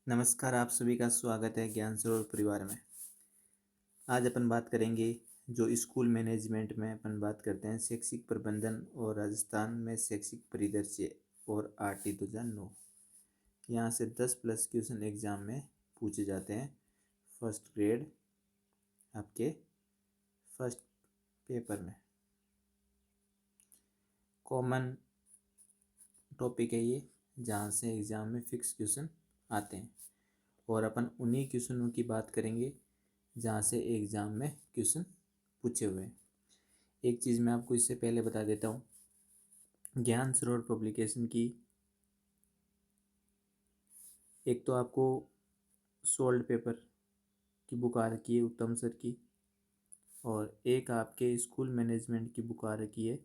नमस्कार, आप सभी का स्वागत है ज्ञान सरोवर परिवार में। आज अपन बात करेंगे जो स्कूल मैनेजमेंट में अपन बात करते हैं शैक्षिक प्रबंधन और राजस्थान में शैक्षिक परिदृश्य और आरटी 2009। यहाँ से 10+ क्वेश्चन एग्जाम में पूछे जाते हैं। फर्स्ट ग्रेड आपके फर्स्ट पेपर में कॉमन टॉपिक है ये, जहाँ से एग्ज़ाम में फिक्स क्वेश्चन आते हैं और अपन उन्हीं क्वेश्चनों की बात करेंगे जहाँ से एग्ज़ाम में क्वेश्चन पूछे हुए हैं। एक चीज़ मैं आपको इससे पहले बता देता हूँ, ज्ञान सरोवर पब्लिकेशन की एक तो आपको सोल्ड पेपर की बुक आ रखी है उत्तम सर की, और एक आपके स्कूल मैनेजमेंट की बुक आ रखी है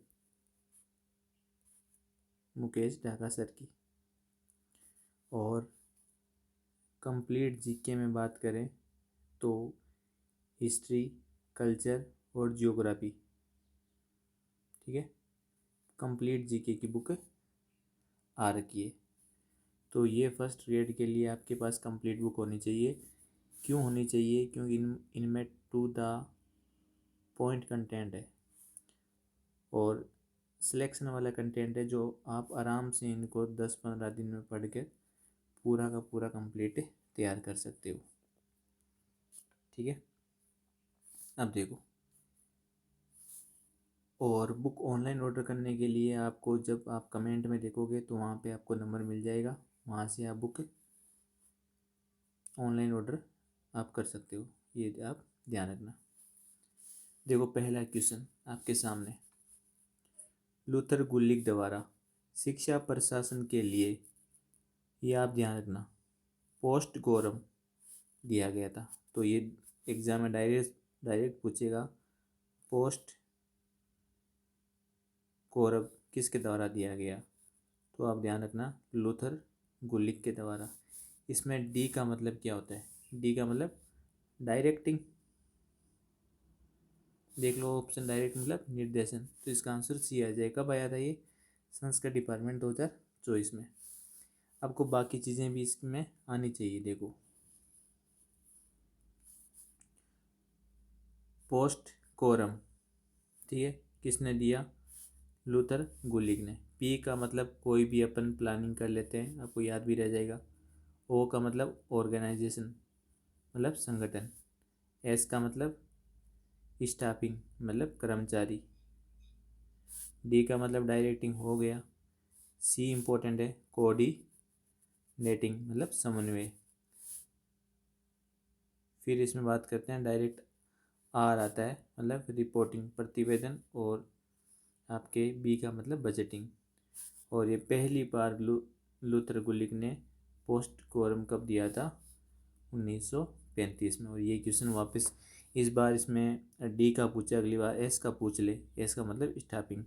मुकेश ढाका सर की। और कंप्लीट जीके में बात करें तो हिस्ट्री, कल्चर और जियोग्राफी, ठीक है, कंप्लीट जीके की बुक आ रखी है। तो ये फर्स्ट ग्रेड के लिए आपके पास कंप्लीट बुक होनी चाहिए। क्यों होनी चाहिए? क्योंकि इनमें टू द पॉइंट कंटेंट है और सिलेक्शन वाला कंटेंट है, जो आप आराम से इनको 10-15 दिन में पढ़ कर पूरा का पूरा कंप्लीट तैयार कर सकते हो। ठीक है, अब देखो, और बुक ऑनलाइन ऑर्डर करने के लिए आपको, जब आप कमेंट में देखोगे तो वहाँ पे आपको नंबर मिल जाएगा, वहाँ से आप बुक ऑनलाइन ऑर्डर आप कर सकते हो। ये आप ध्यान रखना। देखो, पहला क्वेश्चन आपके सामने, लूथर गुलिक द्वारा शिक्षा प्रशासन के लिए, ये आप ध्यान रखना, पोस्ट गोरम दिया गया था। तो ये एग्जाम में डायरेक्ट पूछेगा, पोस्ट गोरम किसके द्वारा दिया गया? तो आप ध्यान रखना, लूथर गुलिक के द्वारा। इसमें डी का मतलब क्या होता है? डी का मतलब डायरेक्टिंग, देख लो ऑप्शन, डायरेक्ट मतलब निर्देशन। तो इसका आंसर सी आ जाएगा। कब आया था ये? संस्कृत डिपार्टमेंट 2024 में। आपको बाकी चीज़ें भी इसमें आनी चाहिए। देखो, पोस्ट कोरम, ठीक है, किसने दिया? लूथर गुलिक ने। पी का मतलब कोई भी अपन प्लानिंग कर लेते हैं, आपको याद भी रह जाएगा। ओ का मतलब ऑर्गेनाइजेशन, मतलब संगठन। एस का मतलब स्टाफिंग, मतलब कर्मचारी। डी का मतलब डायरेक्टिंग हो गया। सी इम्पोर्टेंट है, कोऑर्डिनेटिंग मतलब समन्वय। फिर इसमें बात करते हैं डायरेक्ट। आर आता है मतलब रिपोर्टिंग, प्रतिवेदन। और आपके बी का मतलब बजटिंग। और ये पहली बार लूथर गुलिक ने पोस्ट कोरम कब दिया था? 1935 में। और ये क्वेश्चन वापस इस बार इसमें डी का पूछे, अगली बार एस का पूछ ले। एस का मतलब स्टाफिंग,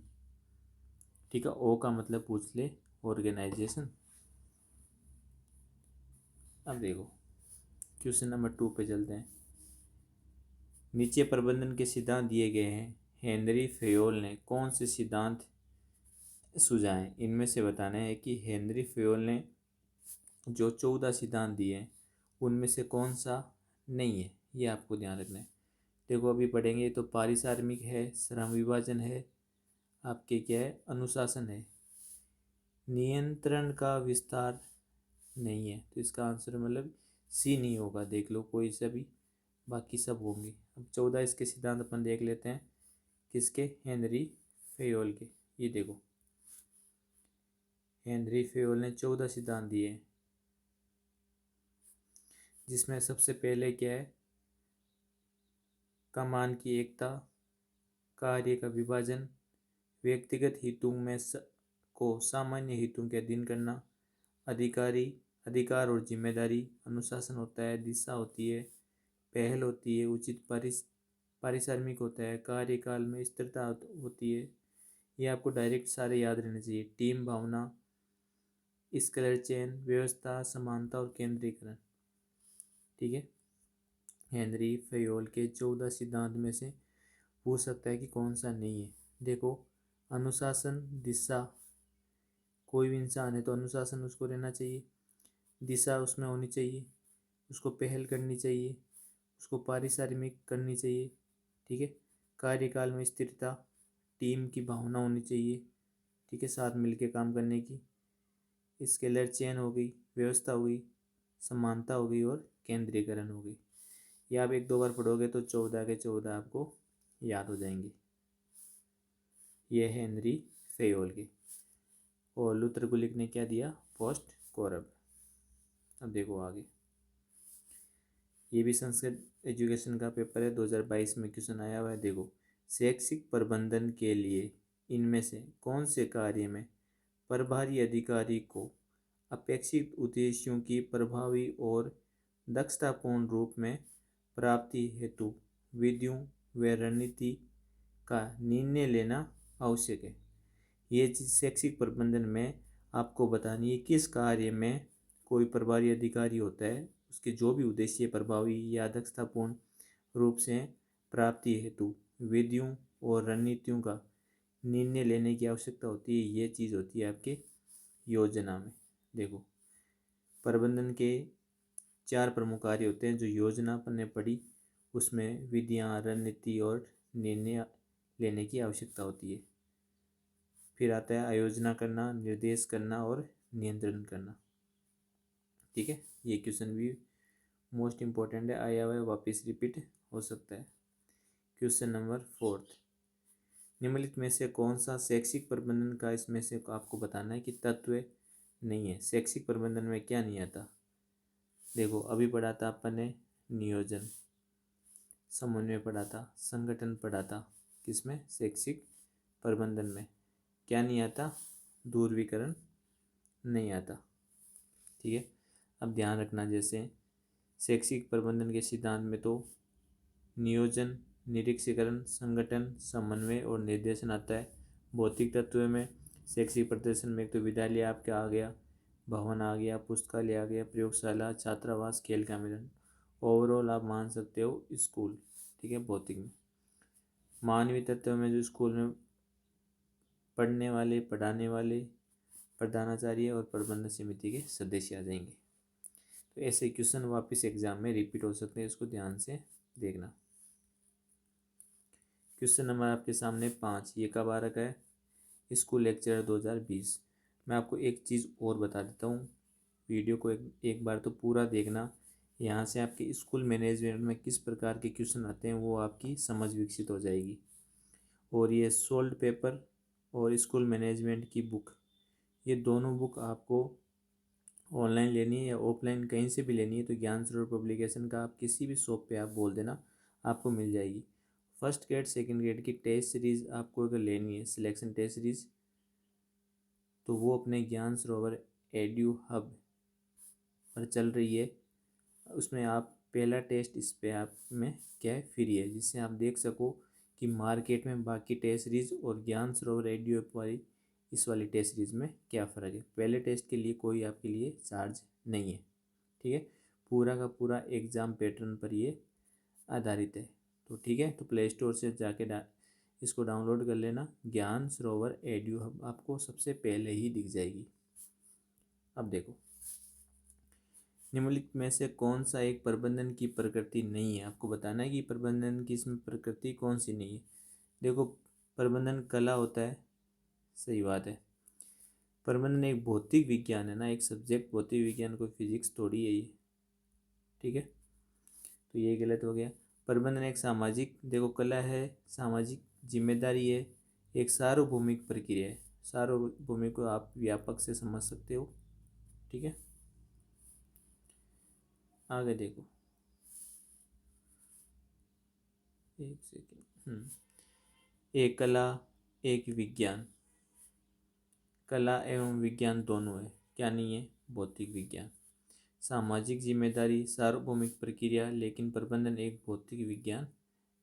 ठीक है। ओ का मतलब पूछ ले ऑर्गेनाइजेशन। अब देखो, क्वेश्चन नंबर 2 पे चलते हैं। नीचे प्रबंधन के सिद्धांत दिए गए हैं, हेनरी फेयोल ने कौन से सिद्धांत सुझाए? इनमें से बताना है कि हेनरी फेयोल ने जो 14 सिद्धांत दिए हैं उनमें से कौन सा नहीं है, ये आपको ध्यान रखना है। देखो, अभी पढ़ेंगे तो पारिश्रमिक है, श्रम विभाजन है, आपके क्या है, अनुशासन है, नियंत्रण का विस्तार नहीं है। तो इसका आंसर मतलब सी नहीं होगा। देख लो कोई सा भी, बाकी सब होंगे। अब 14 इसके सिद्धांत अपन देख लेते हैं, किसके? हेनरी फेयोल के। ये देखो, हेनरी फेयोल ने 14 सिद्धांत दिए हैं, जिसमें सबसे पहले क्या है? कमान की एकता, कार्य का विभाजन, व्यक्तिगत हितों में को सामान्य हितों के अधीन करना, अधिकारी अधिकार और जिम्मेदारी, अनुशासन होता है, दिशा होती है, पहल होती है, उचित पारिश्रमिक होता है, कार्यकाल में स्थिरता होती है। ये आपको डायरेक्ट सारे याद रहने चाहिए। टीम भावना, स्केलर चेन, व्यवस्था, समानता और केंद्रीकरण, ठीक है। हेनरी फेयोल के 14 सिद्धांत में से पूछ सकता है कि कौन सा नहीं है। देखो, अनुशासन, दिशा, कोई भी इंसान है तो अनुशासन उसको रहना चाहिए। दिशा उसमें होनी चाहिए, उसको पहल करनी चाहिए, उसको पारिश्रमिक करनी चाहिए। ठीक है। कार्यकाल में स्थिरता, टीम की भावना होनी चाहिए। ठीक है, साथ मिलके काम करने की। स्केलर चेन हो गई, व्यवस्था हो गई, समानता हो गई और केंद्रीकरण हो गई। ये आप एक दो बार पढ़ोगे तो 14 के 14 आपको याद हो जाएंगे। ये है हेनरी फेयोल के। और लूथर गुलिक ने क्या दिया? पोस्ट कोरब। अब देखो आगे, ये भी संस्कृत एजुकेशन का पेपर है, 2022 में क्वेश्चन आया हुआ है। देखो, शैक्षिक प्रबंधन के लिए इनमें से कौन से कार्य में प्रभारी अधिकारी को अपेक्षित उद्देश्यों की प्रभावी और दक्षतापूर्ण रूप में प्राप्ति हेतु विधियों व रणनीति का निर्णय लेना आवश्यक है। ये चीज़ शैक्षिक प्रबंधन में आपको बतानी है। किस कार्य में कोई प्रभारी अधिकारी होता है, उसके जो भी उद्देश्य प्रभावी या दक्षतापूर्ण रूप से प्राप्ति हेतु विधियों और रणनीतियों का निर्णय लेने की आवश्यकता होती है। ये चीज़ होती है आपके योजना में। देखो, प्रबंधन के 4 प्रमुख कार्य होते हैं जो योजना ने पढ़ी, उसमें विधियाँ, रणनीति और निर्णय लेने की आवश्यकता होती है। फिर आता है आयोजना करना, निर्देश करना और नियंत्रण करना। ठीक है, ये क्वेश्चन भी मोस्ट इम्पोर्टेंट है, आया हुआ है, वापस रिपीट हो सकता है। क्वेश्चन नंबर 4, निम्नलिखित में से कौन सा शैक्षिक प्रबंधन का इसमें से आपको बताना है कि तत्व नहीं है। शैक्षिक प्रबंधन में क्या नहीं आता? देखो, अभी पढ़ा था अपन ने नियोजन, समन्वय पढ़ा था, संगठन पढ़ा था। किसमें? शैक्षिक प्रबंधन में। क्या नहीं आता? दूरवीकरण नहीं आता। ठीक है, अब ध्यान रखना, जैसे शैक्षिक प्रबंधन के सिद्धांत में तो नियोजन, निरीक्षीकरण, संगठन, समन्वय और निर्देशन आता है। भौतिक तत्व में शैक्षिक प्रदर्शन में एक तो विद्यालय आपका आ गया, भवन आ गया, पुस्तकालय आ गया, प्रयोगशाला, छात्रावास, खेल का मैदान। ओवरऑल आप मान सकते हो स्कूल। ठीक है, भौतिक में। मानवीय तत्व में जो स्कूल में पढ़ने वाले, पढ़ाने वाले, प्रधानाचार्य और प्रबंधन समिति के सदस्य आ जाएंगे। तो ऐसे क्वेश्चन वापस एग्जाम में रिपीट हो सकते हैं, इसको ध्यान से देखना। क्वेश्चन नंबर आपके सामने 5, ये कब आ रखा है? School lecture 2020। मैं आपको एक चीज़ और बता देता हूँ, वीडियो को एक बार तो पूरा देखना। यहाँ से आपके स्कूल मैनेजमेंट में किस प्रकार के क्वेश्चन आते हैं वो आपकी समझ विकसित हो जाएगी। और ये सोल्ड पेपर और स्कूल मैनेजमेंट की बुक, ये दोनों बुक आपको ऑनलाइन लेनी है या ऑफलाइन कहीं से भी लेनी है तो ज्ञान सरोवर पब्लिकेशन का आप किसी भी शॉप पे आप बोल देना, आपको मिल जाएगी। फर्स्ट ग्रेड, सेकंड ग्रेड की टेस्ट सीरीज़ आपको अगर लेनी है, सिलेक्शन टेस्ट सीरीज़, तो वो अपने ज्ञान सरोवर एड्यू हब पर चल रही है। उसमें आप पहला टेस्ट इस पे आप में क्या है, फ्री है, जिससे आप देख सको कि मार्केट में बाकी टेस्ट सीरीज़ और ज्ञान सरोवर एड्यू ऐप वाली इस वाली टेस्ट सीरीज़ में क्या फ़र्क है। पहले टेस्ट के लिए कोई आपके लिए चार्ज नहीं है। ठीक है, पूरा का पूरा एग्ज़ाम पैटर्न पर ये आधारित है। तो ठीक है, तो प्ले स्टोर से जाके इसको डाउनलोड कर लेना। ज्ञान सरोवर एड्यू हब आपको सबसे पहले ही दिख जाएगी। अब देखो, निम्नलिखित में से कौन सा एक प्रबंधन की प्रकृति नहीं है? आपको बताना है कि प्रबंधन की इसमें प्रकृति कौन सी नहीं है। देखो, प्रबंधन कला होता है, सही बात है। प्रबंधन एक भौतिक विज्ञान है ना, एक सब्जेक्ट, भौतिक विज्ञान कोई फिजिक्स थोड़ी है ये। ठीक है, तो ये गलत हो गया। प्रबंधन एक सामाजिक, देखो कला है, सामाजिक जिम्मेदारी है, एक सार्वभौमिक प्रक्रिया है। सार्वभौमिक को आप व्यापक से समझ सकते हो। ठीक है, आगे देखो, एक सेकेंड। एक कला, एक विज्ञान, कला एवं विज्ञान दोनों है, क्या नहीं है? भौतिक विज्ञान। सामाजिक जिम्मेदारी, सार्वभौमिक प्रक्रिया, लेकिन प्रबंधन एक भौतिक विज्ञान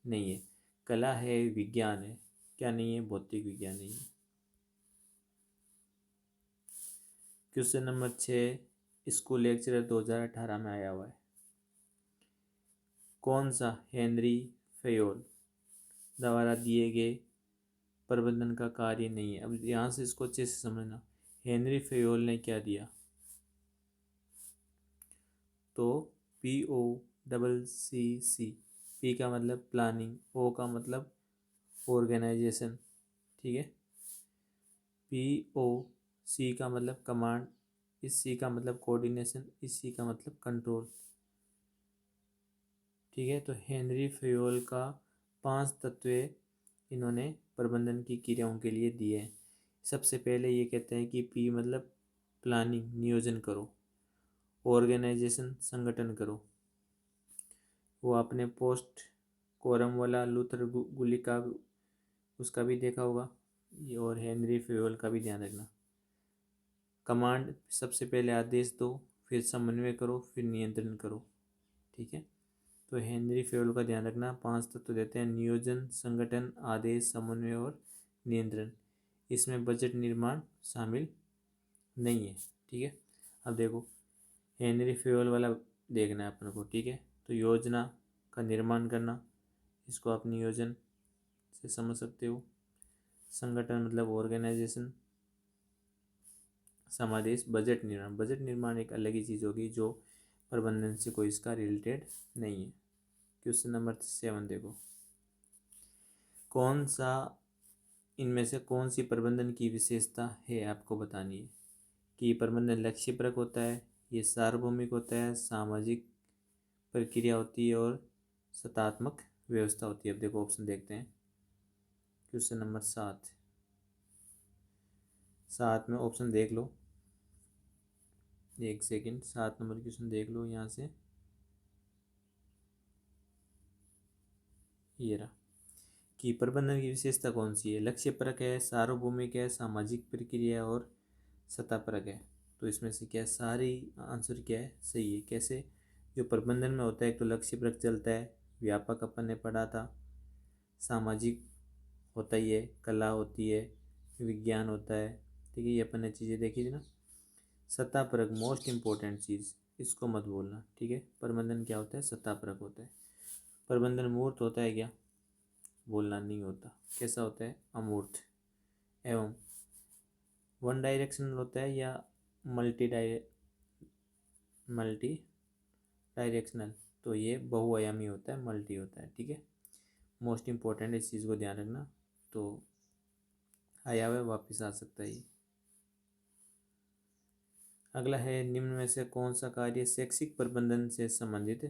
नहीं है। कला है, विज्ञान है, क्या नहीं है? भौतिक विज्ञान नहीं है। क्वेश्चन नंबर 6, स्कूल लेक्चरर 2018 में आया हुआ है। कौन सा हेनरी फेयोल द्वारा दिए गए प्रबंधन का कार्य नहीं है? अब यहाँ से इसको अच्छे से समझना। हेनरी फेयोल ने क्या दिया? तो POCC, P का मतलब प्लानिंग, O का मतलब ऑर्गेनाइजेशन, ठीक है। POC का मतलब कमांड, इस C का मतलब कोऑर्डिनेशन, इस C का मतलब कंट्रोल, ठीक है। तो हेनरी फेयोल का 5 तत्व इन्होंने प्रबंधन की क्रियाओं के लिए दिए हैं। सबसे पहले ये कहते हैं कि P मतलब प्लानिंग, नियोजन करो, ऑर्गेनाइजेशन, संगठन करो। वो आपने पोस्ट कोरम वाला लूथर गुली का उसका भी देखा होगा, ये और हेनरी फेयोल का भी ध्यान रखना। कमांड, सबसे पहले आदेश दो, फिर समन्वय करो, फिर नियंत्रण करो, ठीक है। तो हेनरी फेयोल का ध्यान रखना, 5 तत्व देते हैं: नियोजन, संगठन, आदेश, समन्वय और नियंत्रण। इसमें बजट निर्माण शामिल नहीं है, ठीक है। अब देखो हेनरी फेयोल वाला देखना है अपन को, ठीक है। तो योजना का निर्माण करना, इसको आप नियोजन से समझ सकते हो। संगठन मतलब ऑर्गेनाइजेशन, समादेश, बजट निर्माण, बजट निर्माण एक अलग ही चीज़ होगी जो प्रबंधन से कोई इसका रिलेटेड नहीं है। क्वेश्चन नंबर 7 देखो, कौन सा इनमें से कौन सी प्रबंधन की विशेषता है आपको बतानी है कि प्रबंधन लक्ष्यपरक होता है, ये सार्वभौमिक होता है, सामाजिक प्रक्रिया होती है और सत्तात्मक व्यवस्था होती है। अब देखो ऑप्शन देखते हैं। क्वेश्चन नंबर 7 में ऑप्शन देख लो, एक सेकंड, 7 नंबर क्वेश्चन देख लो यहाँ से, ये रहा कि प्रबंधन की विशेषता कौन सी है, लक्ष्यपरक है, सार्वभौमिक है, सामाजिक प्रक्रिया है और सत्तापरक है। तो इसमें से क्या सारी आंसर क्या है, सही है। कैसे, जो प्रबंधन में होता है एक तो लक्ष्यपरक चलता है, व्यापक अपन ने पढ़ा था, सामाजिक होता ही है, कला होती है, विज्ञान होता है, ठीक है, ये अपन ने चीज़ें देखी थी ना। सत्तापरक मोस्ट इम्पोर्टेंट चीज़, इसको मत बोलना, ठीक है। प्रबंधन क्या होता है, सत्तापरक होता है। प्रबंधन मूर्त होता है क्या, बोलना नहीं होता। कैसा होता है, अमूर्त एवं वन डायरेक्शनल होता है या मल्टी डायरेक्शनल, तो ये बहुआयामी होता है, मल्टी होता है, ठीक है। मोस्ट इम्पोर्टेंट, इस चीज़ को ध्यान रखना। तो आया हुआ वापस आ सकता है ये। अगला है, निम्न में से कौन सा कार्य शैक्षिक प्रबंधन से संबंधित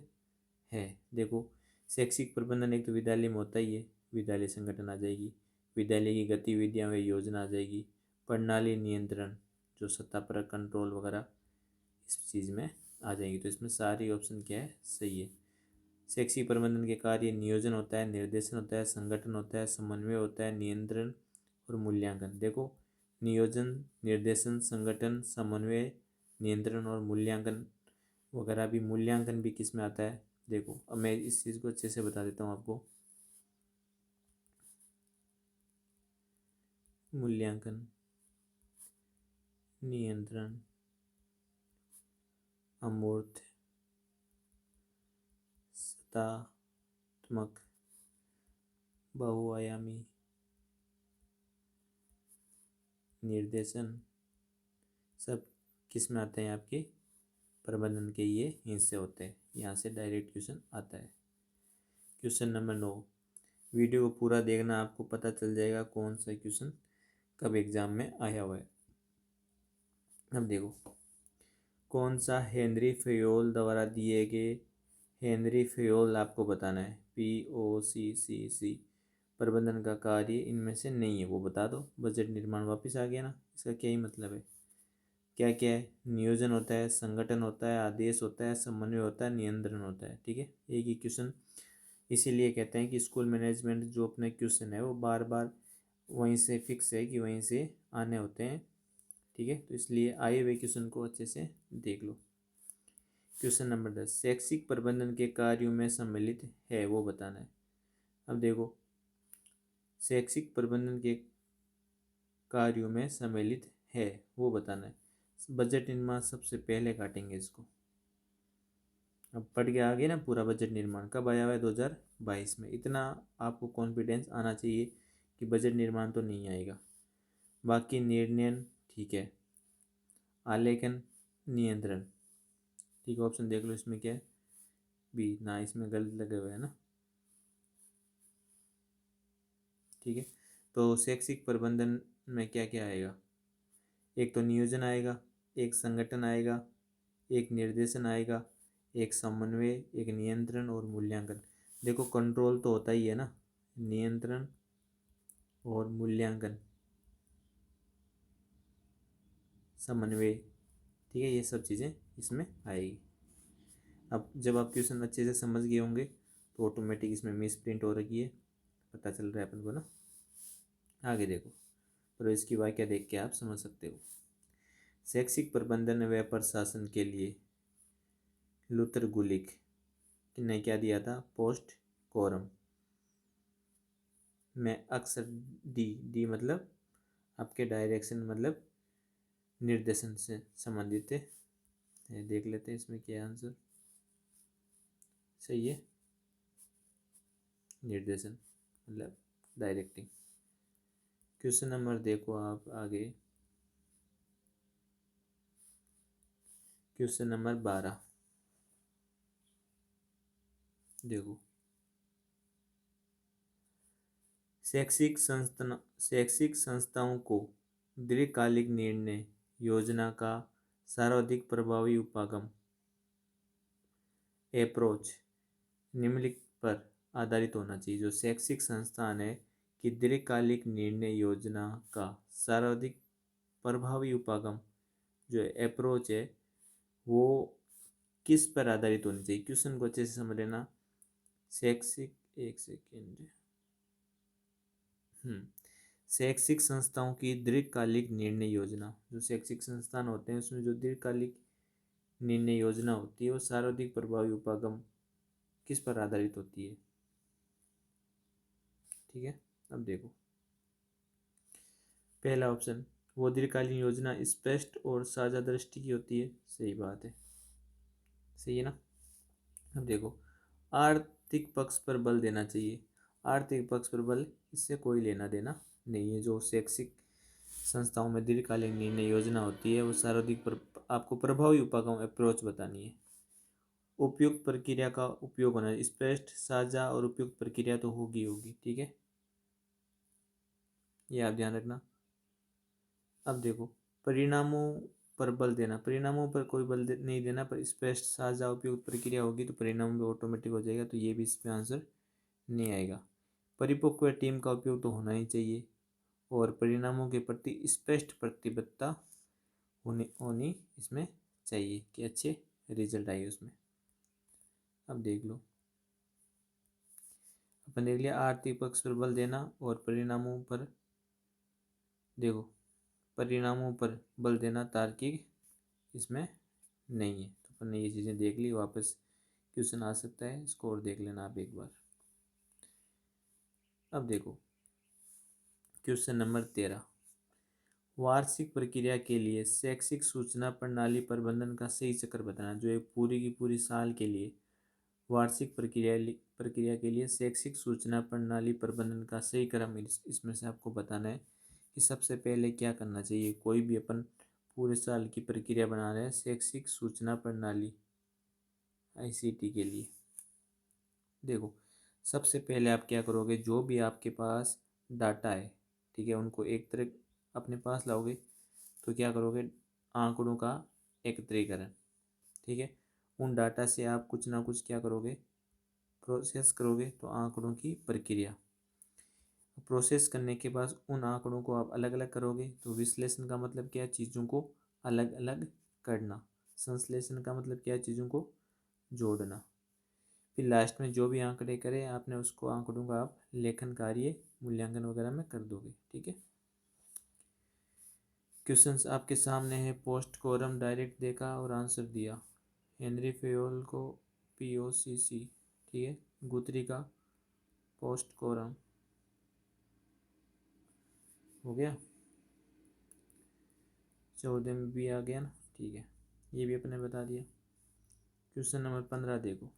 है। देखो शैक्षिक प्रबंधन एक तो विद्यालय में होता ही है, विद्यालय संगठन आ जाएगी, विद्यालय की गतिविधियाँ व योजना आ जाएगी, प्रणाली नियंत्रण जो सत्तापरक कंट्रोल वगैरह इस चीज़ में आ जाएगी। तो इसमें सारी ऑप्शन क्या है, सही है। शैक्षिक प्रबंधन के कार्य नियोजन होता है, निर्देशन होता है, संगठन होता है, समन्वय होता है, नियंत्रण और मूल्यांकन। देखो नियोजन, निर्देशन, संगठन, समन्वय, नियंत्रण और मूल्यांकन वगैरह भी, मूल्यांकन भी किस में आता है। देखो अब मैं इस चीज़ को अच्छे से बता देता हूँ आपको। मूल्यांकन, नियंत्रण, अमूर्त, सत्तात्मक, बहुआयामी, निर्देशन, सब किस में आते हैं, आपके प्रबंधन के ये हिस्से होते हैं। यहाँ से डायरेक्ट क्वेश्चन आता है। क्वेश्चन नंबर 9, वीडियो को पूरा देखना, आपको पता चल जाएगा कौन सा क्वेश्चन कब एग्जाम में आया हुआ है। अब देखो कौन सा हेनरी फेयोल द्वारा दिए गए, हेनरी फेयोल आपको बताना है, POCC प्रबंधन का कार्य इनमें से नहीं है, वो बता दो। बजट निर्माण वापस आ गया ना, इसका क्या ही मतलब है। क्या क्या है, नियोजन होता है, संगठन होता है, आदेश होता है, समन्वय होता है, नियंत्रण होता है, ठीक है। एक ही क्वेश्चन, इसीलिए कहते हैं कि स्कूल मैनेजमेंट जो अपने क्वेश्चन है वो बार बार वहीं से फिक्स है कि वहीं से आने होते हैं, ठीक है। तो इसलिए आए हुए क्वेश्चन को अच्छे से देख लो। क्वेश्चन नंबर 10, शैक्षिक प्रबंधन के कार्यों में सम्मिलित है वो बताना है। अब देखो शैक्षिक प्रबंधन के कार्यों में सम्मिलित है वो बताना है। बजट निर्माण सबसे पहले काटेंगे इसको। अब पढ़ के आ गए ना, पूरा बजट निर्माण कब आया हुआ है, 2022 में। इतना आपको कॉन्फिडेंस आना चाहिए कि बजट निर्माण तो नहीं आएगा। बाकी निर्णय ठीक है, आलेखन, नियंत्रण, ठीक है, ऑप्शन देख लो इसमें क्या है, बी ना, इसमें गलत लगे हुए हैं ना। ठीक है, तो शैक्षिक प्रबंधन में क्या क्या आएगा, एक तो नियोजन आएगा, एक संगठन आएगा, एक निर्देशन आएगा, एक समन्वय, एक नियंत्रण और मूल्यांकन। देखो कंट्रोल तो होता ही है ना, नियंत्रण और मूल्यांकन, समन्वय, ठीक है, ये सब चीज़ें इसमें आएगी। अब जब आप क्वेश्चन अच्छे से समझ गए होंगे तो ऑटोमेटिक इसमें मिस प्रिंट हो रही है, पता चल रहा है अपन को ना। आगे देखो, तो इसकी वाक्य देख के आप समझ सकते हो। शैक्षिक प्रबंधन व प्रशासन के लिए लूथर गुलिक ने क्या दिया था, पोस्ट कोरम में अक्सर डी, डी मतलब आपके डायरेक्शन मतलब निर्देशन से संबंधित है। देख लेते हैं इसमें क्या आंसर सही है, निर्देशन मतलब डायरेक्टिंग। क्वेश्चन नंबर देखो आप आगे, क्वेश्चन नंबर 12 देखो, शैक्षिक संस्थाओं को दीर्घकालिक निर्णय योजना का सर्वाधिक प्रभावी उपागम अप्रोच निम्नलिखित पर आधारित होना चाहिए। जो शैक्षिक संस्थान है कि दीर्घकालिक निर्णय योजना का सर्वाधिक प्रभावी उपागम जो अप्रोच है वो किस पर आधारित होनी चाहिए। क्वेश्चन को अच्छे से समझ लेना। शैक्षिक, एक सेकेंड, शैक्षिक संस्थाओं की दीर्घकालिक निर्णय योजना, जो शैक्षिक संस्थान होते हैं उसमें जो दीर्घकालिक निर्णय योजना होती है वो सर्वाधिक प्रभावी उपागम किस पर आधारित होती है। ठीक है, अब देखो पहला ऑप्शन, वो दीर्घकालीन योजना स्पष्ट और साझा दृष्टि की होती है, सही बात है, सही है ना। अब देखो, आर्थिक पक्ष पर बल देना चाहिए, आर्थिक पक्ष पर बल इससे कोई लेना देना नहीं है। जो शैक्षिक संस्थाओं में दीर्घकालीन निर्णय योजना होती है वो सर्वाधिक आपको प्रभावी उपागम अप्रोच बतानी है। उपयुक्त प्रक्रिया का उपयोग होना है, स्पष्ट, साझा और उपयुक्त प्रक्रिया तो होगी होगी, ठीक है, ये आप ध्यान रखना। अब देखो, परिणामों पर बल देना, परिणामों पर कोई बल नहीं देना, पर स्पष्ट, साझा, उपयुक्त प्रक्रिया होगी तो परिणाम भी ऑटोमेटिक हो जाएगा, तो ये भी इसमें आंसर नहीं आएगा। परिपक्व टीम का उपयोग तो होना ही चाहिए और परिणामों के प्रति स्पष्ट प्रतिबद्धता होनी होनी इसमें चाहिए कि अच्छे रिजल्ट आए उसमें। अब देख लो, अपन देख लिया आर्थिक पक्ष पर बल देना और परिणामों पर, देखो परिणामों पर बल देना तार्किक इसमें नहीं है, तो अपन ने ये चीज़ें देख ली। वापस क्वेश्चन आ सकता है, इसको और देख लेना आप एक बार। अब देखो क्वेश्चन नंबर 13, वार्षिक प्रक्रिया के लिए शैक्षिक सूचना प्रणाली प्रबंधन का सही चक्र बताना। जो एक पूरी की पूरी साल के लिए वार्षिक प्रक्रिया के लिए शैक्षिक सूचना प्रणाली प्रबंधन का सही क्रम इसमें से आपको बताना है कि सबसे पहले क्या करना चाहिए। कोई भी अपन पूरे साल की प्रक्रिया बना रहे हैं शैक्षिक सूचना प्रणाली आईसीटी के लिए, देखो सबसे पहले आप क्या करोगे, जो भी आपके पास डाटा है, ठीक है, उनको एक तरह अपने पास लाओगे, तो क्या करोगे, आंकड़ों का एकत्रीकरण, ठीक है, उन डाटा से आप कुछ ना कुछ क्या करोगे, प्रोसेस करोगे, तो आंकड़ों की प्रक्रिया, प्रोसेस करने के बाद उन आंकड़ों को आप अलग अलग करोगे, तो विश्लेषण का मतलब क्या है, चीज़ों को अलग अलग करना, संश्लेषण का मतलब क्या है, चीज़ों को जोड़ना, फिर लास्ट में जो भी आंकड़े करें आपने उसको आंकड़ों का आप लेखन कार्य मूल्यांकन वगैरह में कर दोगे, ठीक है। क्वेश्चंस आपके सामने है, पोस्ट कोरम डायरेक्ट देखा और आंसर दिया, हेनरी फेयोल को POCC, ठीक है, गुथरी का पोस्ट कोरम हो गया, 14 में भी आ गया ना, ठीक है, ये भी अपने बता दिया। क्वेश्चन नंबर 15 देखो,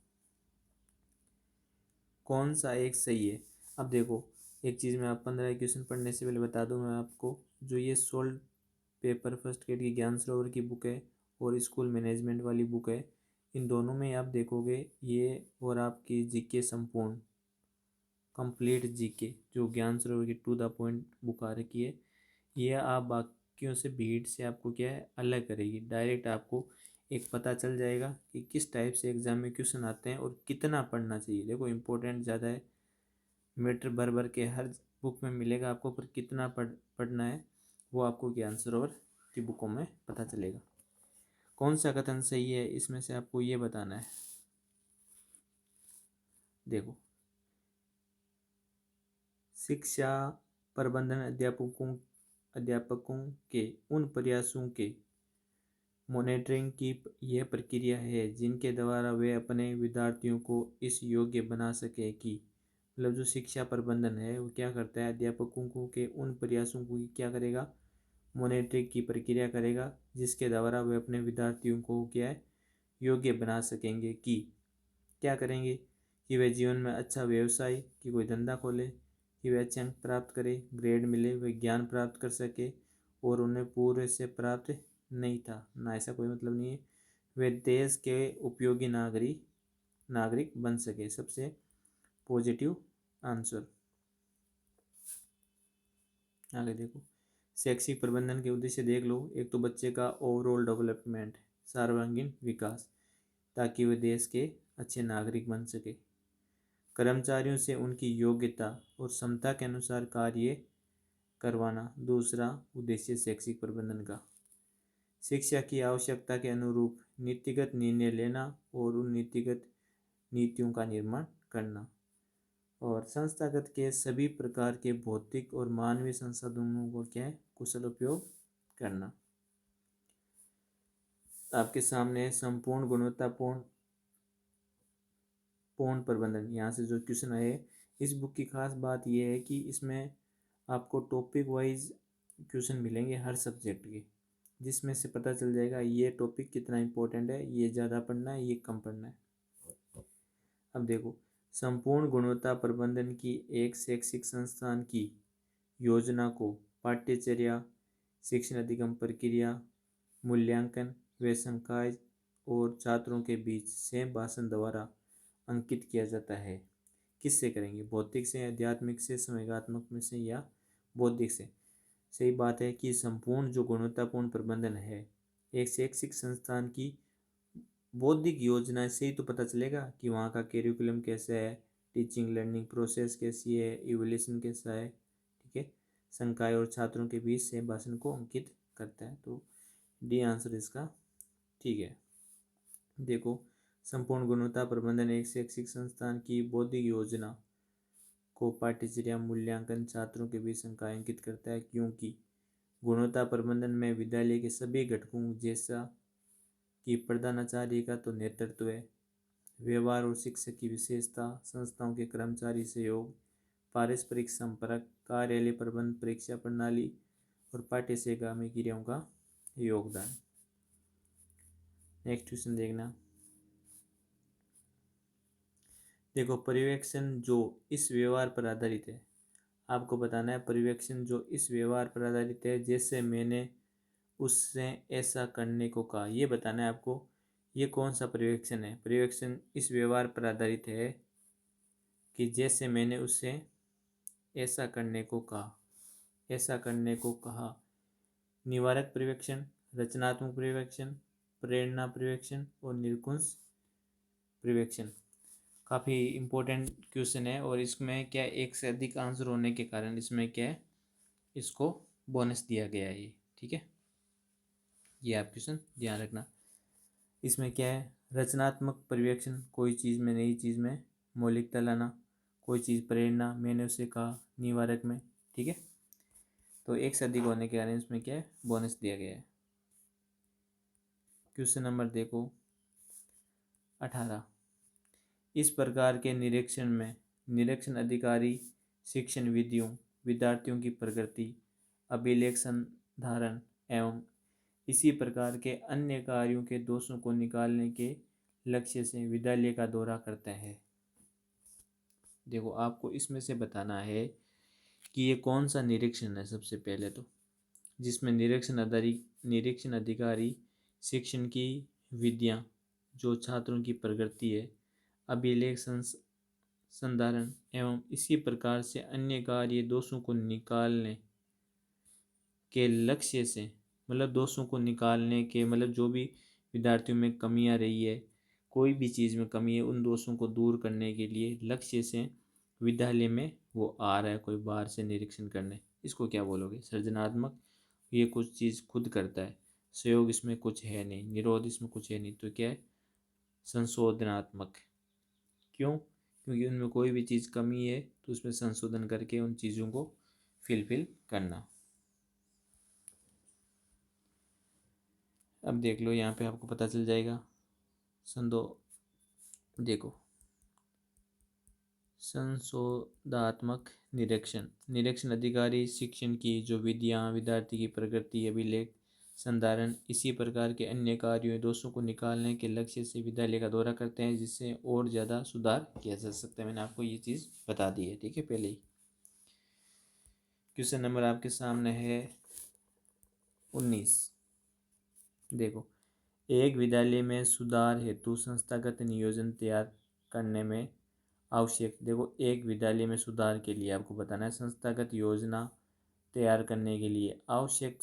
कौन सा एक सही है। अब देखो एक चीज़ मैं आप 15 क्वेश्चन पढ़ने से पहले बता दूं मैं आपको, जो ये सोल्ड पेपर फर्स्ट ग्रेड की ज्ञान सरोवर की बुक है और स्कूल मैनेजमेंट वाली बुक है, इन दोनों में आप देखोगे ये और आपकी जीके संपूर्ण कंप्लीट जीके जो ज्ञान सरोवर की टू द पॉइंट बुक आ रखी है, ये आप बाकियों से भीड़ से आपको क्या है अलग करेगी। डायरेक्ट आपको एक पता चल जाएगा कि किस टाइप से एग्जाम में क्वेश्चन आते हैं और कितना पढ़ना चाहिए। देखो इम्पोर्टेंट ज़्यादा है, मीटर भर भर के हर बुक में मिलेगा आपको, पर कितना पढ़ना है वो आपको ज्ञान सरोवर की बुकों में पता चलेगा। कौन सा कथन सही है इसमें से आपको ये बताना है। देखो, शिक्षा प्रबंधन अध्यापकों के उन प्रयासों के मॉनिटरिंग की यह प्रक्रिया है जिनके द्वारा वे अपने विद्यार्थियों को इस योग्य बना सके कि, मतलब जो शिक्षा प्रबंधन है वो क्या करता है, अध्यापकों को के उन प्रयासों को क्या करेगा, मॉनिटरिंग की प्रक्रिया करेगा जिसके द्वारा वे अपने विद्यार्थियों को क्या है योग्य बना सकेंगे कि क्या करेंगे, कि वे जीवन में अच्छा व्यवसाय कि कोई धंधा खोले, कि वे अच्छे अंक प्राप्त करें, ग्रेड मिले, वे ज्ञान प्राप्त कर सके और उन्हें पूरे से प्राप्त नहीं था ना, ऐसा कोई मतलब नहीं है, वे देश के उपयोगी नागरिक बन सके। सबसे पॉजिटिव आंसर। आगे देखो, शैक्षिक प्रबंधन के उद्देश्य देख लो। एक तो बच्चे का ओवरऑल डेवलपमेंट, सर्वांगीण विकास, ताकि वे देश के अच्छे नागरिक बन सके। कर्मचारियों से उनकी योग्यता और क्षमता के अनुसार कार्य करवाना, दूसरा उद्देश्य शैक्षिक प्रबंधन का। शिक्षा की आवश्यकता के अनुरूप नीतिगत निर्णय लेना और उन नीतिगत नीतियों का निर्माण करना, और संस्थागत के सभी प्रकार के भौतिक और मानवीय संसाधनों को क्या है कुशल उपयोग करना। आपके सामने संपूर्ण गुणवत्तापूर्ण प्रबंधन, यहाँ से जो क्वेश्चन आए, इस बुक की खास बात यह है कि इसमें आपको टॉपिक वाइज क्वेश्चन मिलेंगे हर सब्जेक्ट के, जिसमें से पता चल जाएगा ये टॉपिक कितना इम्पोर्टेंट है, ये ज़्यादा पढ़ना है, ये कम पढ़ना है। अब देखो, संपूर्ण गुणवत्ता प्रबंधन की एक शैक्षिक संस्थान की योजना को पाठ्यचर्या, शिक्षण अधिगम प्रक्रिया, मूल्यांकन व संकाय और छात्रों के बीच से भाषण द्वारा अंकित किया जाता है। किससे करेंगे, भौतिक से, आध्यात्मिक से, संवेगात्मक में से या बौद्धिक से। सही बात है कि संपूर्ण जो गुणवत्तापूर्ण प्रबंधन है एक शैक्षिक संस्थान की बौद्धिक योजना से ही तो पता चलेगा कि वहाँ का करिकुलम कैसा है, टीचिंग लर्निंग प्रोसेस कैसी है, इवोल्यूशन कैसा है, ठीक है, संकाय और छात्रों के बीच से भाषण को अंकित करता है। तो डी आंसर इसका ठीक है। देखो, संपूर्ण गुणवत्ता प्रबंधन एक शैक्षिक संस्थान की बौद्धिक योजना को पाठ्यचर्या, मूल्यांकन, छात्रों के बीच संकाय अंकित करता है, क्योंकि गुणवत्ता प्रबंधन में विद्यालय के सभी घटकों जैसा कि प्रधानाचार्य का तो नेतृत्व है, व्यवहार और शिक्षक की विशेषता, संस्थाओं के कर्मचारी सहयोग, पारस्परिक संपर्क, कार्यालय प्रबंध, परीक्षा प्रणाली और पाठ्य सहगामी क्रियाओं का योगदान। नेक्स्ट क्वेश्चन देखना। देखो, पर्यवेक्षण जो इस व्यवहार पर आधारित है, आपको बताना है पर्यवेक्षण जो इस व्यवहार पर आधारित है, जैसे मैंने उससे ऐसा करने को कहा, ये बताना है आपको ये कौन सा पर्यवेक्षण है। पर्यवेक्षण इस व्यवहार पर आधारित है कि जैसे मैंने उससे ऐसा करने को कहा। निवारक पर्यवेक्षण, रचनात्मक पर्यवेक्षण, प्रेरणा पर्यवेक्षण और निरंकुश पर्यवेक्षण। काफ़ी इम्पोर्टेंट क्वेश्चन है और इसमें क्या एक से अधिक आंसर होने के कारण इसमें क्या है इसको बोनस दिया गया है ये, ठीक है। ये आप क्वेश्चन ध्यान रखना। इसमें क्या है, रचनात्मक पर्यवेक्षण, कोई चीज़ में नई चीज़ में मौलिकता लाना, कोई चीज़ प्रेरणा, मैंने उसे कहा, निवारक में, ठीक है। तो एक से अधिक होने के कारण इसमें क्या है बोनस दिया गया है। क्वेश्चन नंबर देखो 18। इस प्रकार के निरीक्षण में निरीक्षण अधिकारी शिक्षण विधियों, विद्यार्थियों की प्रगति, अभिलेख संधारण एवं इसी प्रकार के अन्य कार्यों के दोषों को निकालने के लक्ष्य से विद्यालय का दौरा करते हैं। देखो, आपको इसमें से बताना है कि ये कौन सा निरीक्षण है। सबसे पहले तो जिसमें निरीक्षण अधिकारी शिक्षण की विधियाँ, जो छात्रों की प्रगति है, अभिलेख संधारण एवं इसी प्रकार से अन्य कार्य दोषों को निकालने के लक्ष्य से, मतलब दोषों को निकालने के मतलब जो भी विद्यार्थियों में कमियां रही है, कोई भी चीज़ में कमी है, उन दोषों को दूर करने के लिए लक्ष्य से विद्यालय में वो आ रहा है कोई बाहर से निरीक्षण करने, इसको क्या बोलोगे? सृजनात्मक। ये कुछ चीज़ खुद करता है, सहयोग इसमें कुछ है नहीं, निरोध इसमें कुछ है नहीं, तो क्या है? संशोधनात्मक। क्यों? क्योंकि उनमें कोई भी चीज़ कमी है तो उसमें संशोधन करके उन चीज़ों को फिल करना। अब देख लो, यहाँ पे आपको पता चल जाएगा। संदो देखो, संशोधात्मक निरीक्षण। निरीक्षण अधिकारी शिक्षण की जो विधियाँ, विद्यार्थी की प्रगति, अभिलेख संधारण इसी प्रकार के अन्य कार्यों दोषों को निकालने के लक्ष्य से विद्यालय का दौरा करते हैं, जिससे और ज़्यादा सुधार किया जा सकता है। मैंने आपको ये चीज़ बता दी है, ठीक है, पहले ही। क्वेश्चन नंबर आपके सामने है 19। देखो, एक विद्यालय में सुधार हेतु संस्थागत नियोजन तैयार करने में आवश्यक, देखो एक विद्यालय में सुधार के लिए आपको बताना है संस्थागत योजना तैयार करने के लिए आवश्यक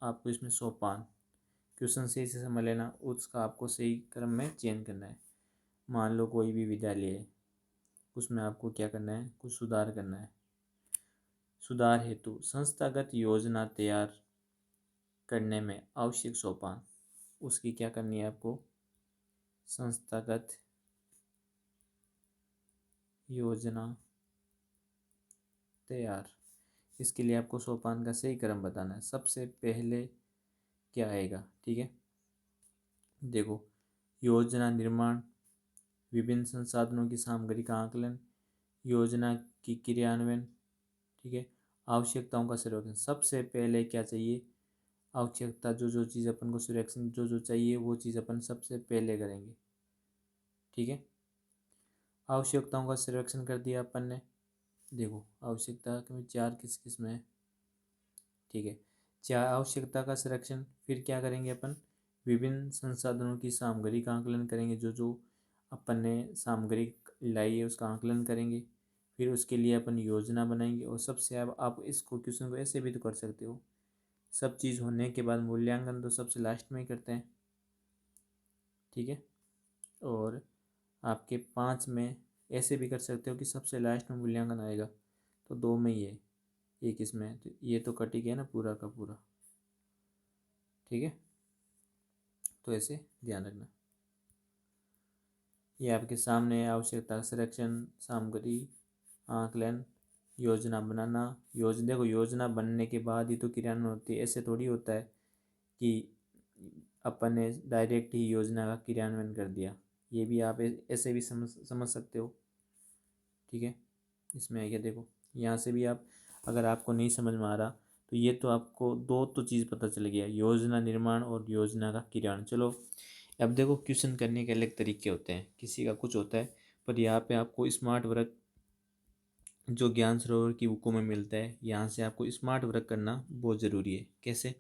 आपको इसमें सोपान, क्वेश्चन सही से समझ लेना, उसका आपको सही क्रम में चयन करना है। मान लो कोई भी विद्यालय है, उसमें आपको क्या करना है? कुछ सुधार करना है। सुधार हेतु संस्थागत योजना तैयार करने में आवश्यक सोपान, उसकी क्या करनी है आपको? संस्थागत योजना तैयार। इसके लिए आपको सोपान का सही क्रम बताना है। सबसे पहले क्या आएगा, ठीक है? देखो, योजना निर्माण, विभिन्न संसाधनों की सामग्री का आकलन, योजना की क्रियान्वयन, ठीक है, आवश्यकताओं का सर्वेक्षण। सबसे पहले क्या चाहिए? आवश्यकता, जो जो चीज़ अपन को सर्वेक्षण जो जो चाहिए वो चीज़ अपन सबसे पहले करेंगे, ठीक है। आवश्यकताओं का सर्वेक्षण कर दिया अपन ने। देखो, आवश्यकता में चार किस किस में है, ठीक है, चार आवश्यकता का संरक्षण। फिर क्या करेंगे अपन? विभिन्न संसाधनों की सामग्री का आकलन करेंगे, जो जो अपन ने सामग्री लाई है उसका आकलन करेंगे। फिर उसके लिए अपन योजना बनाएंगे। और सबसे आप इसको क्वेश्चन को ऐसे भी तो कर सकते हो, सब चीज़ होने के बाद मूल्यांकन तो सबसे लास्ट में ही करते हैं, ठीक है। और आपके 5 में ऐसे भी कर सकते हो कि सबसे लास्ट में मूल्यांकन आएगा, तो 2 में ही है, एक इसमें है, तो ये तो कट ही गया ना पूरा का पूरा, ठीक है। तो ऐसे ध्यान रखना। ये आपके सामने है, आवश्यकता संरक्षण, सामग्री आकलन, योजना बनाना। देखो, योजना बनने के बाद ही तो क्रियान्वयन होती है, ऐसे थोड़ी होता है कि अपन ने डायरेक्ट ही योजना का क्रियान्वयन कर दिया। ये भी आप ऐसे भी समझ सकते हो, ठीक है। इसमें है क्या? देखो, यहाँ से भी आप, अगर आपको नहीं समझ में आ रहा तो ये तो आपको दो तो चीज़ पता चल गया, योजना निर्माण और योजना का क्रियान्वयन। चलो, अब देखो, क्वेश्चन करने के अलग तरीके होते हैं, किसी का कुछ होता है, पर यहाँ पे आपको स्मार्ट वर्क जो ज्ञान सरोवर की बुकों में मिलता है, यहाँ से आपको स्मार्ट वर्क करना बहुत ज़रूरी है। कैसे?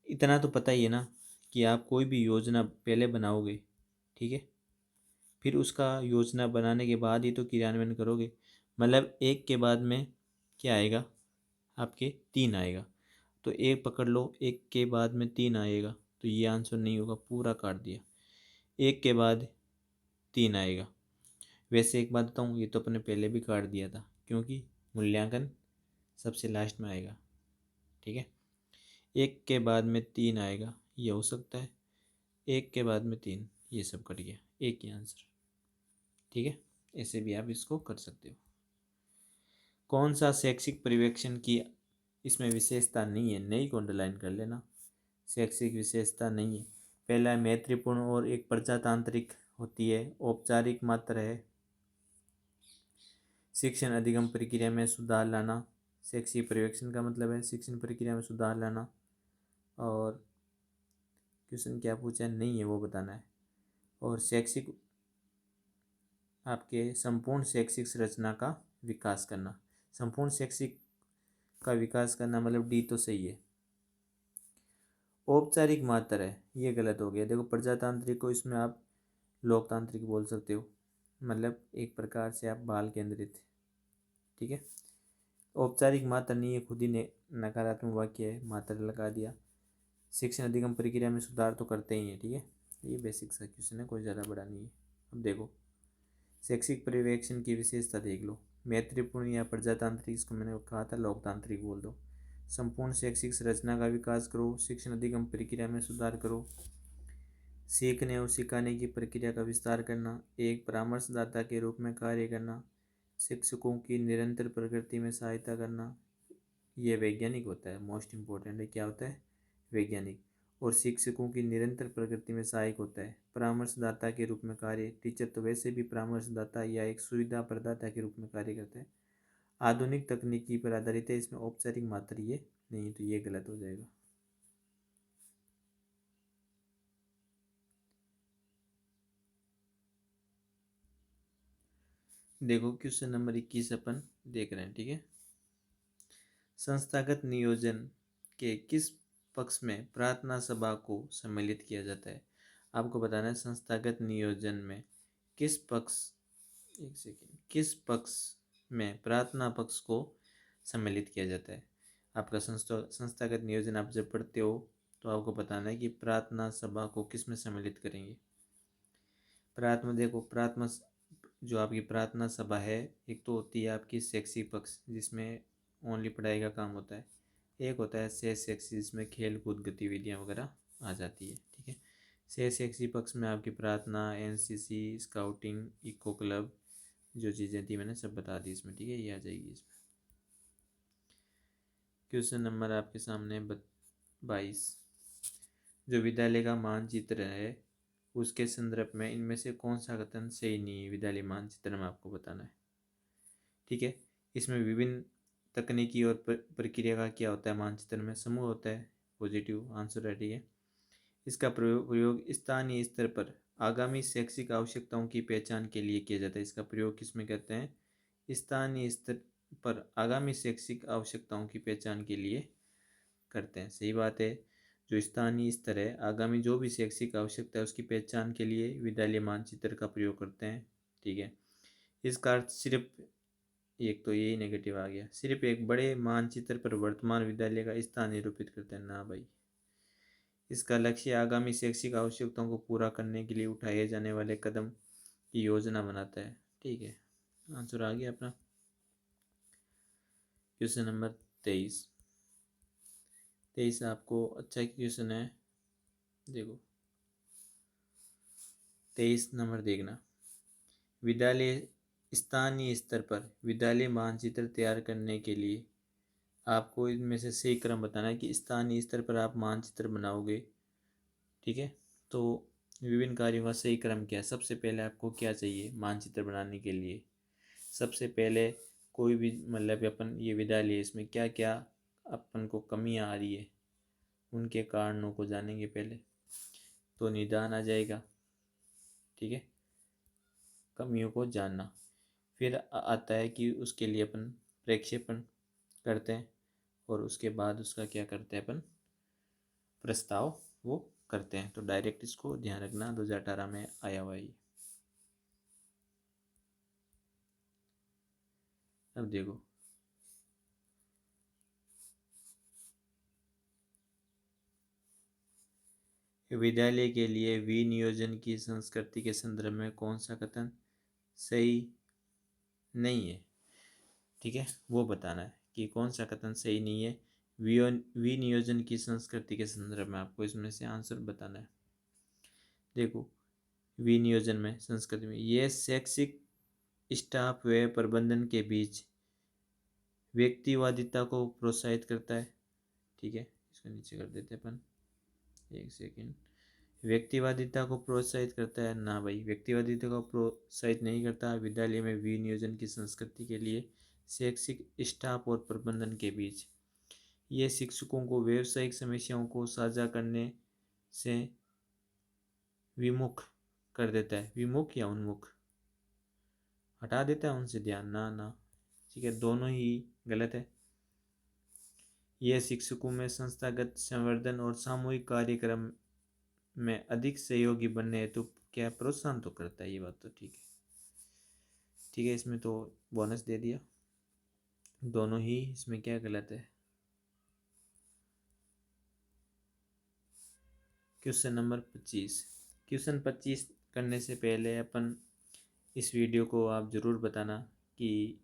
इतना तो पता ही है ना कि आप कोई भी योजना पहले बनाओगे, ठीक है, फिर उसका योजना बनाने के बाद ही तो क्रियान्वयन करोगे। मतलब एक के बाद में क्या आएगा? आपके 3 आएगा, तो एक पकड़ लो, एक के बाद में 3 आएगा, तो ये आंसर नहीं होगा, पूरा काट दिया। एक के बाद 3 आएगा। वैसे एक बात बताऊँ, ये तो अपने पहले भी काट दिया था, क्योंकि मूल्यांकन सबसे लास्ट में आएगा, ठीक है। एक के बाद में 3 आएगा, ये हो सकता है, एक के बाद में 3, ये सब कट गया, एक ही आंसर, ठीक है। ऐसे भी आप इसको कर सकते हो। कौन सा शैक्षिक पर्यवेक्षण की इसमें विशेषता नहीं है, नहीं को अंडरलाइन कर लेना। शैक्षिक विशेषता नहीं है। पहला है मैत्रीपूर्ण और एक प्रजातांत्रिक होती है, औपचारिक मात्र है, शिक्षण अधिगम प्रक्रिया में सुधार लाना। शैक्षिक पर्यवेक्षण का मतलब है शिक्षण प्रक्रिया में सुधार लाना। और क्वेश्चन क्या पूछा है, नहीं है वो बताना है। और शैक्षिक, आपके संपूर्ण शैक्षिक संरचना का विकास करना। संपूर्ण शैक्षिक का विकास करना मतलब डी तो सही है। औपचारिक मात्र है, ये गलत हो गया। देखो, प्रजातांत्रिक को इसमें आप लोकतांत्रिक बोल सकते हो, मतलब एक प्रकार से आप बाल केंद्रित। ठीक है। औपचारिक मात्रा नहीं है, खुद ही ने नकारात्मक वाक्य है, मात्रा लगा दिया। शिक्षण अधिगम प्रक्रिया में सुधार तो करते ही हैं। ठीक है, ये बेसिक सा क्वेश्चन है, कोई ज़्यादा बड़ा नहीं है। अब देखो, शैक्षिक पर्यवेक्षण की विशेषता देख लो। मैत्रीपूर्ण या प्रजातांत्रिक, इसको मैंने कहा था लोकतांत्रिक बोल दो। संपूर्ण शैक्षिक संरचना का विकास करो, शिक्षण अधिगम प्रक्रिया में सुधार करो, सीखने और सिखाने की प्रक्रिया का विस्तार करना, एक परामर्शदाता के रूप में कार्य करना, शिक्षकों की निरंतर प्रगति में सहायता करना। ये वैज्ञानिक होता है, मोस्ट इम्पोर्टेंट है। क्या होता है? वैज्ञानिक। और शिक्षकों की निरंतर प्रगति में सहायक होता है। परामर्शदाता के रूप में कार्य, टीचर तो वैसे भी परामर्शदाता या एक सुविधा प्रदाता के रूप में कार्य करता है। आधुनिक तकनीकी पर आधारित है, इसमें औपचारिक मात्रा ये नहीं, तो ये गलत हो जाएगा। देखो क्वेश्चन नंबर 21 अपन देख रहे हैं। ठीक है, संस्थागत नियोजन के किस पक्ष में प्रार्थना सभा को सम्मिलित किया जाता है? आपको बताना है संस्थागत नियोजन में किस पक्ष, एक सेकेंड, किस पक्ष में प्रार्थना पक्ष को सम्मिलित किया जाता है। आपका संस्थागत नियोजन आप जब पढ़ते हो तो आपको बताना है कि प्रार्थना सभा को किस में सम्मिलित करेंगे। प्रार्थना, देखो प्रार्थना जो आपकी प्रार्थना सभा है, एक तो होती है आपकी शैक्षिक पक्ष जिसमें ओनली पढ़ाई का काम होता है, एक होता है शेष शैक्षिक जिसमें खेल कूद गतिविधियाँ वगैरह आ जाती है। ठीक है, शेष शैक्षिक पक्ष में आपकी प्रार्थना, एनसीसी, स्काउटिंग, इको क्लब, जो चीज़ें थी मैंने सब बता दी इसमें। ठीक है, ये आ जाएगी इसमें। क्वेश्चन नंबर आपके सामने 22, जो विद्यालय का मानचित्र है उसके संदर्भ में इनमें से कौन सा कथन सही नहीं है? विद्यालय मानचित्र में आपको बताना है। ठीक है, इसमें विभिन्न तकनीकी और प्रक्रिया का क्या होता है? मानचित्र में समूह होता है, पॉजिटिव आंसर है। ठीक है, इसका प्रयोग स्थानीय स्तर पर आगामी शैक्षिक आवश्यकताओं की पहचान के लिए किया जाता है। इसका प्रयोग किसमें करते हैं? स्थानीय स्तर पर आगामी शैक्षिक आवश्यकताओं की पहचान के लिए करते हैं। सही बात है, जो स्थानीय स्तर है, आगामी जो भी शैक्षिक आवश्यकता है उसकी पहचान के लिए विद्यालय मानचित्र का प्रयोग करते हैं। ठीक है, इसका अर्थ सिर्फ, एक तो यही नेगेटिव आ गया, सिर्फ एक बड़े मानचित्र पर वर्तमान विद्यालय का स्थान निरूपित करते हैं ना भाई। इसका लक्ष्य आगामी शैक्षिक आवश्यकताओं को पूरा करने के लिए उठाए जाने वाले कदम की योजना बनाता है। ठीक है, आंसर आ गया अपना। क्वेश्चन नंबर 23, 23 आपको अच्छा क्वेश्चन है। देखो 23 नंबर देखना, विद्यालय स्थानीय स्तर पर विद्यालय मानचित्र तैयार करने के लिए आपको इनमें से सही क्रम बताना है कि स्थानीय स्तर पर आप मानचित्र बनाओगे। ठीक है, तो विभिन्न कार्यों का सही क्रम क्या है? सबसे पहले आपको क्या चाहिए मानचित्र बनाने के लिए? सबसे पहले कोई भी मतलब अपन ये विद्यालय, इसमें क्या क्या अपन को कमियां आ रही है उनके कारणों को जानेंगे पहले, तो निदान आ जाएगा। ठीक है, कमियों को जानना, फिर आता है कि उसके लिए अपन प्रक्षेपण करते हैं और उसके बाद उसका क्या करते हैं अपन, प्रस्ताव वो करते हैं। तो डायरेक्ट इसको ध्यान रखना, 2018 में आया हुआ है ये। अब देखो, विद्यालय के लिए विनियोजन की संस्कृति के संदर्भ में कौन सा कथन सही नहीं है? ठीक है, वो बताना है कि कौन सा कथन सही नहीं है विनियोजन की संस्कृति के संदर्भ में। आपको इसमें से आंसर बताना है। देखो, विनियोजन में संस्कृति में यह शैक्षिक स्टाफ व प्रबंधन के बीच व्यक्तिवादिता को प्रोत्साहित करता है। ठीक है, इसको नीचे कर देते हैं अपन, एक सेकेंड। व्यक्तिवादिता को प्रोत्साहित करता है ना भाई, व्यक्तिवादिता को प्रोत्साहित नहीं करता। विद्यालय में विनियोजन की संस्कृति के लिए शैक्षिक स्टाफ और प्रबंधन के बीच ये शिक्षकों को व्यावसायिक समस्याओं को साझा करने से विमुख कर देता है। विमुख या उन्मुख, हटा देता है उनसे ध्यान, ना ना। ठीक है, दोनों ही गलत है। यह शिक्षकों में संस्थागत संवर्धन और सामूहिक कार्यक्रम में अधिक सहयोगी बनने हेतु क्या प्रोत्साहन तो करता है, ये बात तो ठीक है। ठीक है, इसमें तो बोनस दे दिया। दोनों ही इसमें क्या गलत है। Question number 25। क्वेश्चन 25 करने से पहले अपन इस वीडियो को आप ज़रूर बताना कि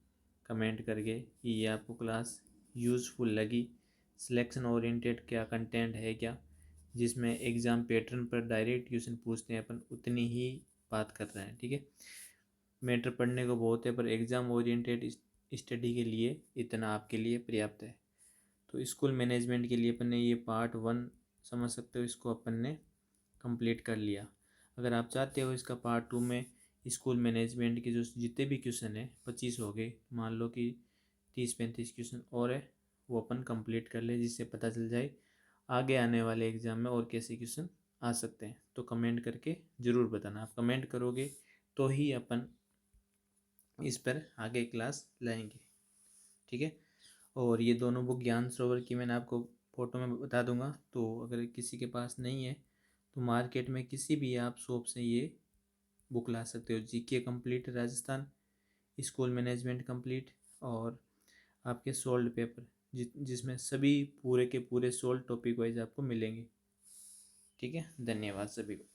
कमेंट करके कि ये आपको क्लास यूज़फुल लगी। सिलेक्शन ओरिएंटेड क्या कंटेंट है क्या, जिसमें एग्ज़ाम पैटर्न पर डायरेक्ट क्वेश्चन पूछते हैं, अपन उतनी ही बात कर रहे हैं। ठीक है, मैटर पढ़ने को बहुत है पर एग्ज़ाम ओरिएंटेड स्टडी के लिए इतना आपके लिए पर्याप्त है। तो स्कूल मैनेजमेंट के लिए अपन ने ये पार्ट 1 समझ सकते हो, इसको अपन ने कंप्लीट कर लिया। अगर आप चाहते हो इसका पार्ट 2 में स्कूल मैनेजमेंट के जो जितने भी क्वेश्चन है 25 हो गए, मान लो कि 30-35 क्वेश्चन और है, वो अपन कंप्लीट कर ले, जिससे पता चल जाए आगे आने वाले एग्ज़ाम में और कैसे क्वेश्चन आ सकते हैं। तो कमेंट करके ज़रूर बताना, आप कमेंट करोगे तो ही अपन इस पर आगे क्लास लाएंगे। ठीक है, और ये दोनों बुक ज्ञान सरोवर की मैंने आपको फ़ोटो में बता दूंगा, तो अगर किसी के पास नहीं है तो मार्केट में किसी भी आप शॉप से ये बुक ला सकते हो। GK complete Rajasthan, school management complete, और आपके सोल्ड पेपर जिसमें सभी पूरे के पूरे सोल्ड टॉपिक वाइज आपको मिलेंगे। ठीक है, धन्यवाद सभी को।